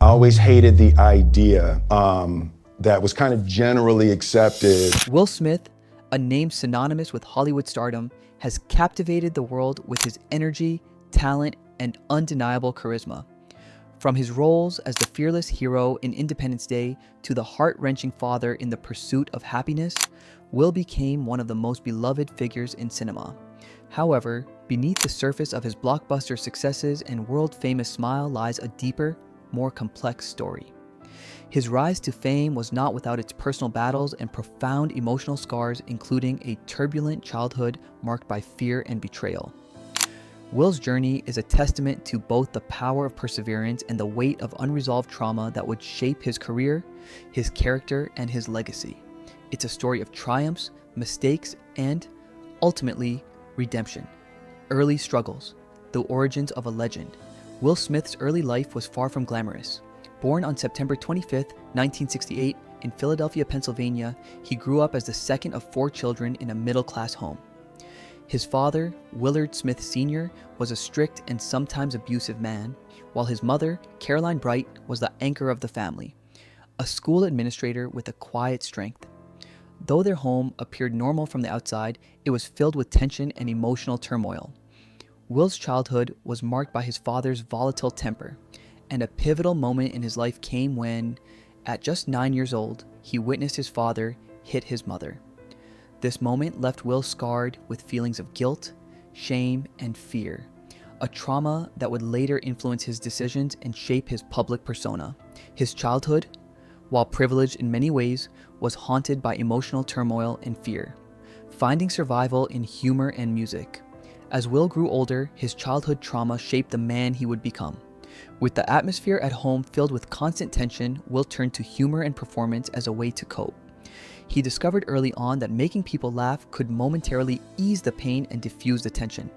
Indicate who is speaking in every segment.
Speaker 1: I always hated the idea that was kind of generally accepted.
Speaker 2: Will Smith, a name synonymous with Hollywood stardom, has captivated the world with his energy, talent, and undeniable charisma. From his roles as the fearless hero in Independence Day to the heart-wrenching father in The Pursuit of Happyness, Will became one of the most beloved figures in cinema. However, beneath the surface of his blockbuster successes and world-famous smile lies a deeper, more complex story. His rise to fame was not without its personal battles and profound emotional scars, including a turbulent childhood marked by fear and betrayal. Will's journey is a testament to both the power of perseverance and the weight of unresolved trauma that would shape his career, his character, and his legacy. It's a story of triumphs, mistakes, and, ultimately, redemption. Early struggles, the origins of a legend. Will Smith's early life was far from glamorous. Born on September 25, 1968, in Philadelphia, Pennsylvania, he grew up as the second of 4 children in a middle-class home. His father, Willard Smith Sr., was a strict and sometimes abusive man, while his mother, Caroline Bright, was the anchor of the family, a school administrator with a quiet strength. Though their home appeared normal from the outside, it was filled with tension and emotional turmoil. Will's childhood was marked by his father's volatile temper, and a pivotal moment in his life came when, at just 9 years old, he witnessed his father hit his mother. This moment left Will scarred with feelings of guilt, shame, and fear, a trauma that would later influence his decisions and shape his public persona. His childhood, while privileged in many ways, was haunted by emotional turmoil and fear, finding survival in humor and music. As Will grew older, his childhood trauma shaped the man he would become. With the atmosphere at home filled with constant tension, Will turned to humor and performance as a way to cope. He discovered early on that making people laugh could momentarily ease the pain and diffuse the tension.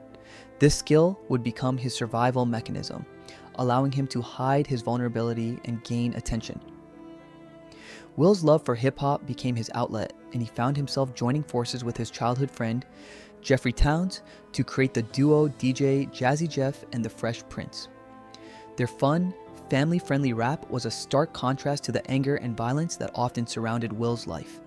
Speaker 2: This skill would become his survival mechanism, allowing him to hide his vulnerability and gain attention. Will's love for hip-hop became his outlet, and he found himself joining forces with his childhood friend, Jeffrey Towns, to create the duo DJ Jazzy Jeff and the Fresh Prince. Their fun, family-friendly rap was a stark contrast to the anger and violence that often surrounded Will's life.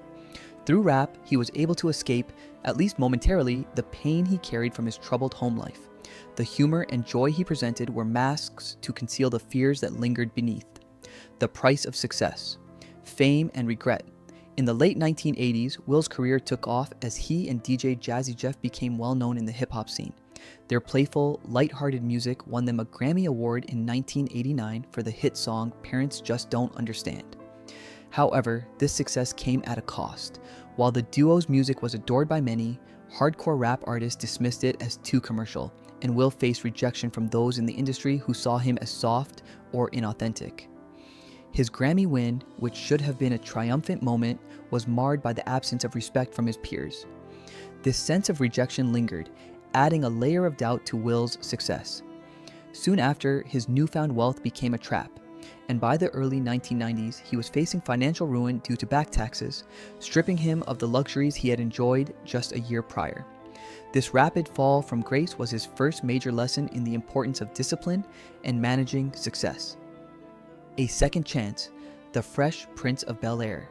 Speaker 2: Through rap, he was able to escape, at least momentarily, the pain he carried from his troubled home life. The humor and joy he presented were masks to conceal the fears that lingered beneath. The price of success, fame, and regret. In the late 1980s, Will's career took off as he and DJ Jazzy Jeff became well known in the hip-hop scene. Their playful, light-hearted music won them a Grammy Award in 1989 for the hit song Parents Just Don't Understand. However, this success came at a cost. While the duo's music was adored by many, hardcore rap artists dismissed it as too commercial, and Will faced rejection from those in the industry who saw him as soft or inauthentic. His Grammy win, which should have been a triumphant moment, was marred by the absence of respect from his peers. This sense of rejection lingered, adding a layer of doubt to Will's success. Soon after, his newfound wealth became a trap, and by the early 1990s, he was facing financial ruin due to back taxes, stripping him of the luxuries he had enjoyed just a year prior. This rapid fall from grace was his first major lesson in the importance of discipline and managing success. A second chance, the Fresh Prince of Bel-Air.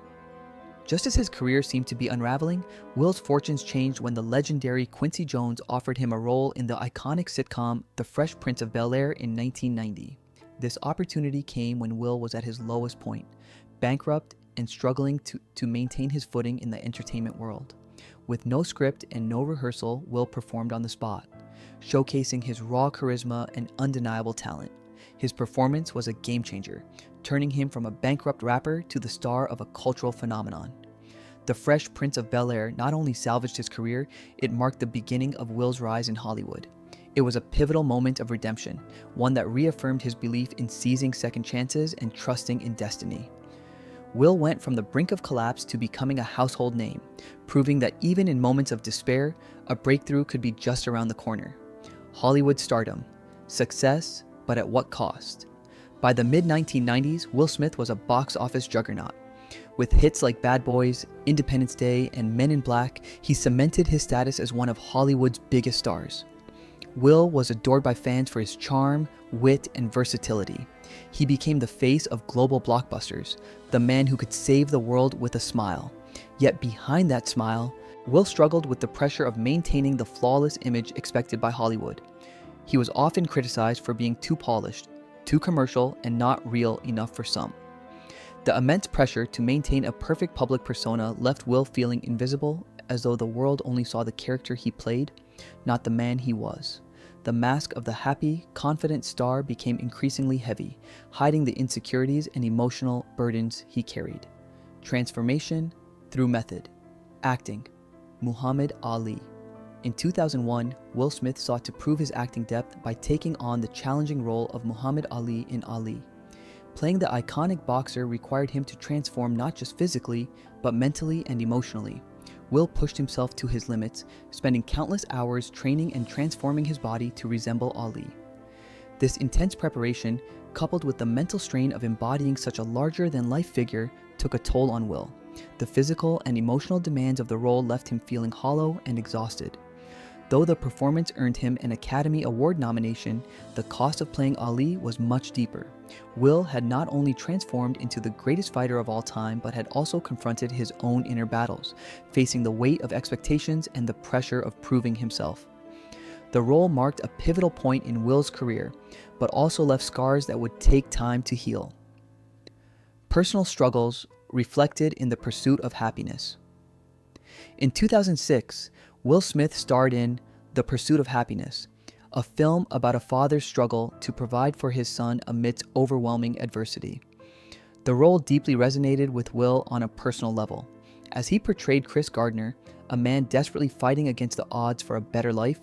Speaker 2: Just as his career seemed to be unraveling, Will's fortunes changed when the legendary Quincy Jones offered him a role in the iconic sitcom The Fresh Prince of Bel-Air in 1990. This opportunity came when Will was at his lowest point, bankrupt and struggling to maintain his footing in the entertainment world. With no script and no rehearsal, Will performed on the spot, showcasing his raw charisma and undeniable talent. His performance was a game changer, turning him from a bankrupt rapper to the star of a cultural phenomenon. The Fresh Prince of Bel-Air not only salvaged his career, it marked the beginning of Will's rise in Hollywood. It was a pivotal moment of redemption, one that reaffirmed his belief in seizing second chances and trusting in destiny. Will went from the brink of collapse to becoming a household name, proving that even in moments of despair, a breakthrough could be just around the corner. Hollywood stardom, success, but at what cost? By the mid-1990s, Will Smith was a box office juggernaut. With hits like Bad Boys, Independence Day, and Men in Black, he cemented his status as one of Hollywood's biggest stars. Will was adored by fans for his charm, wit, and versatility. He became the face of global blockbusters, the man who could save the world with a smile. Yet behind that smile, Will struggled with the pressure of maintaining the flawless image expected by Hollywood. He was often criticized for being too polished, too commercial, and not real enough for some. The immense pressure to maintain a perfect public persona left Will feeling invisible, as though the world only saw the character he played, not the man he was. The mask of the happy, confident star became increasingly heavy, hiding the insecurities and emotional burdens he carried. Transformation through method. Acting. Muhammad Ali. In 2001, Will Smith sought to prove his acting depth by taking on the challenging role of Muhammad Ali in Ali. Playing the iconic boxer required him to transform not just physically, but mentally and emotionally. Will pushed himself to his limits, spending countless hours training and transforming his body to resemble Ali. This intense preparation, coupled with the mental strain of embodying such a larger-than-life figure, took a toll on Will. The physical and emotional demands of the role left him feeling hollow and exhausted. Though the performance earned him an Academy Award nomination, the cost of playing Ali was much deeper. Will had not only transformed into the greatest fighter of all time, but had also confronted his own inner battles, facing the weight of expectations and the pressure of proving himself. The role marked a pivotal point in Will's career, but also left scars that would take time to heal. Personal struggles reflected in the Pursuit of Happyness. In 2006, Will Smith starred in The Pursuit of Happyness, a film about a father's struggle to provide for his son amidst overwhelming adversity. The role deeply resonated with Will on a personal level. As he portrayed Chris Gardner, a man desperately fighting against the odds for a better life,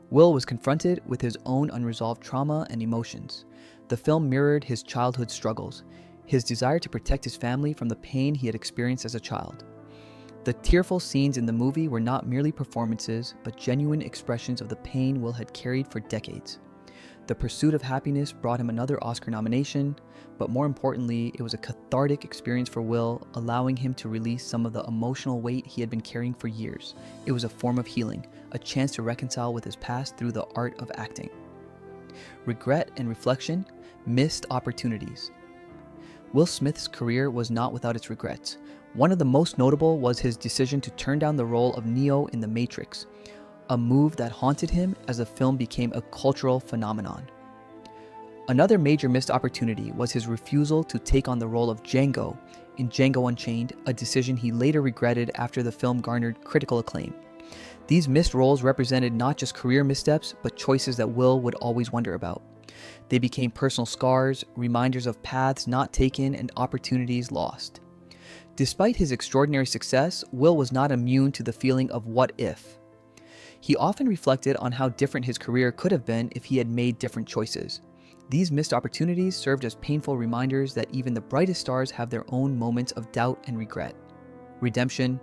Speaker 2: Will was confronted with his own unresolved trauma and emotions. The film mirrored his childhood struggles, his desire to protect his family from the pain he had experienced as a child. The tearful scenes in the movie were not merely performances, but genuine expressions of the pain Will had carried for decades. The Pursuit of Happyness brought him another Oscar nomination, but more importantly, it was a cathartic experience for Will, allowing him to release some of the emotional weight he had been carrying for years. It was a form of healing, a chance to reconcile with his past through the art of acting. Regret and reflection, missed opportunities. Will Smith's career was not without its regrets. One of the most notable was his decision to turn down the role of Neo in The Matrix, a move that haunted him as the film became a cultural phenomenon. Another major missed opportunity was his refusal to take on the role of Django in Django Unchained, a decision he later regretted after the film garnered critical acclaim. These missed roles represented not just career missteps, but choices that Will would always wonder about. They became personal scars, reminders of paths not taken and opportunities lost. Despite his extraordinary success, Will was not immune to the feeling of what if. He often reflected on how different his career could have been if he had made different choices. These missed opportunities served as painful reminders that even the brightest stars have their own moments of doubt and regret. Redemption,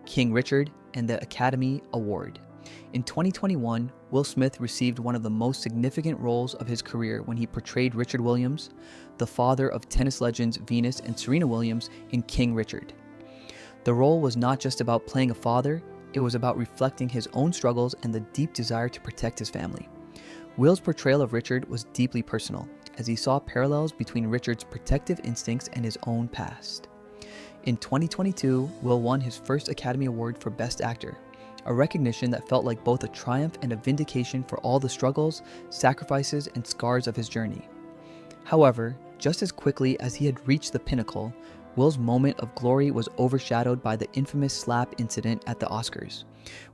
Speaker 2: King Richard, and the Academy Award. In 2021, Will Smith received one of the most significant roles of his career when he portrayed Richard Williams, the father of tennis legends Venus and Serena Williams, in King Richard. The role was not just about playing a father, it was about reflecting his own struggles and the deep desire to protect his family. Will's portrayal of Richard was deeply personal, as he saw parallels between Richard's protective instincts and his own past. In 2022, Will won his first Academy Award for Best Actor, a recognition that felt like both a triumph and a vindication for all the struggles, sacrifices, and scars of his journey. However, just as quickly as he had reached the pinnacle, Will's moment of glory was overshadowed by the infamous slap incident at the Oscars,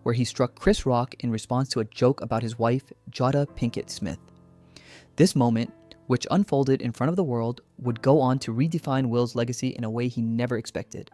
Speaker 2: where he struck Chris Rock in response to a joke about his wife, Jada Pinkett Smith. This moment, which unfolded in front of the world, would go on to redefine Will's legacy in a way he never expected.